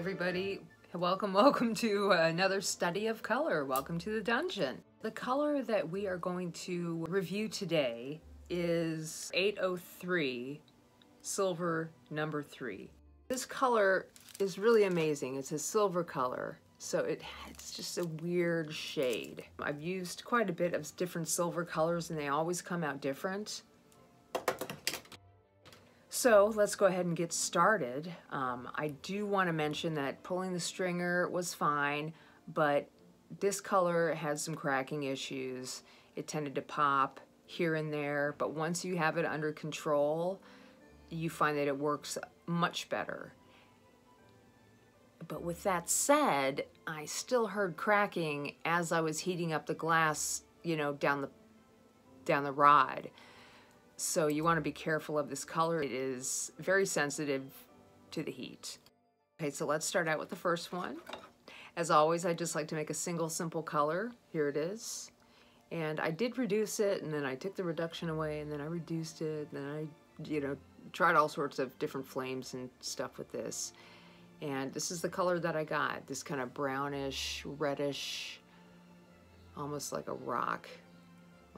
everybody. Welcome to another study of color. Welcome to the dungeon. The color that we are going to review today is 803 Silver number 3. This color is really amazing. It's a silver color, so it's just a weird shade. I've used quite a bit of different silver colors and they always come out different. So let's go ahead and get started. I do want to mention that pulling the stringer was fine, but this color had some cracking issues. It tended to pop here and there, but once you have it under control, you find that it works much better. But with that said, I still heard cracking as I was heating up the glass, you know, down the rod. So you want to be careful of this color. It is very sensitive to the heat. Okay, so let's start out with the first one. As always, I just like to make a single simple color. Here it is. And I did reduce it, and then I took the reduction away, and then I reduced it, and then I, tried all sorts of different flames and stuff with this. And this is the color that I got. This kind of brownish, reddish, almost like a rock,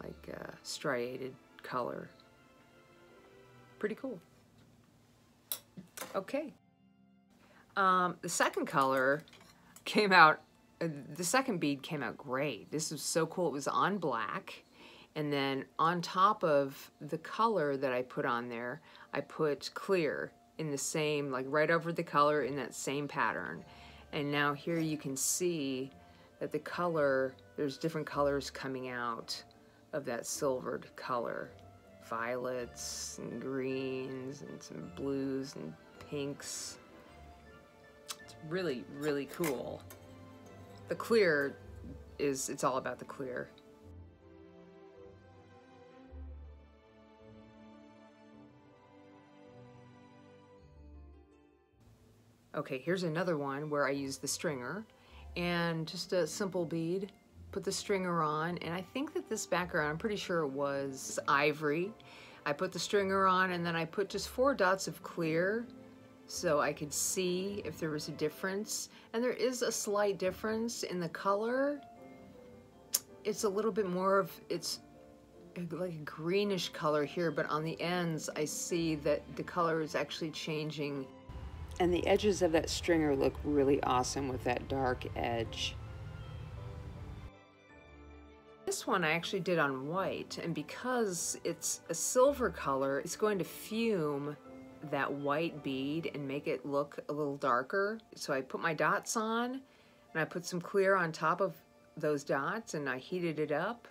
like a striated color. Pretty cool. Okay. The second color came out, the second bead came out great. This was so cool. It was on black, and then on top of the color that I put on there, I put clear in the same, like right over the color in that same pattern. And now here you can see that the color, there's different colors coming out of that silvered color. Violets and greens and some blues and pinks. It's really, really cool. The clear it's all about the clear. Okay, here's another one where I use the stringer and just a simple bead. Put the stringer on, and I think that this background, I'm pretty sure it was ivory. I put the stringer on, and then I put just 4 dots of clear so I could see if there was a difference. And there is a slight difference in the color. It's a little bit more of, it's like a greenish color here, but on the ends I see that the color is actually changing. And the edges of that stringer look really awesome with that dark edge. This one I actually did on white, and because it's a silver color, it's going to fume that white bead and make it look a little darker. So I put my dots on, and I put some clear on top of those dots, and I heated it up,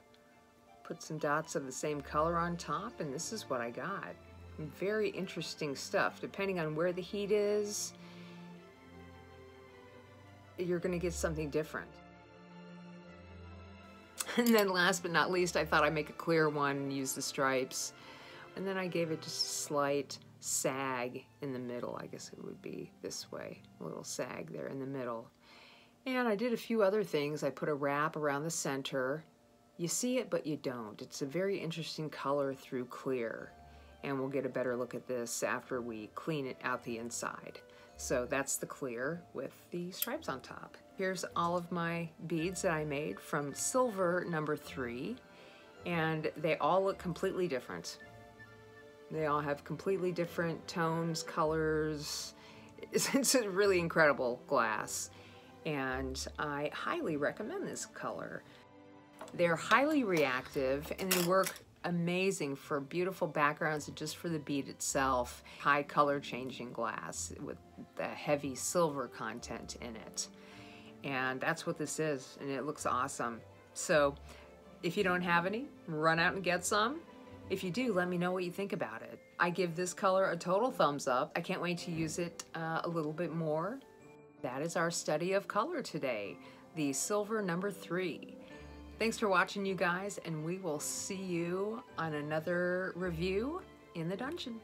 put some dots of the same color on top, and this is what I got. Very interesting stuff. Depending on where the heat is, you're going to get something different. And then last but not least, I thought I'd make a clear one and use the stripes. And then I gave it just a slight sag in the middle. I guess it would be this way, a little sag there in the middle. And I did a few other things. I put a wrap around the center. You see it, but you don't. It's a very interesting color through clear. And we'll get a better look at this after we clean it out the inside. So that's the clear with the stripes on top. Here's all of my beads that I made from silver number 3, and they all look completely different. They all have completely different tones, colors. It's a really incredible glass, and I highly recommend this color. They're highly reactive, and they work amazing for beautiful backgrounds and just for the bead itself. High color changing glass with the heavy silver content in it. And that's what this is, and it looks awesome. So if you don't have any, run out and get some. If you do, let me know what you think about it. I give this color a total thumbs up. I can't wait to use it a little bit more. That is our study of color today, the silver number 3. Thanks for watching, you guys, and we will see you on another review in the dungeon.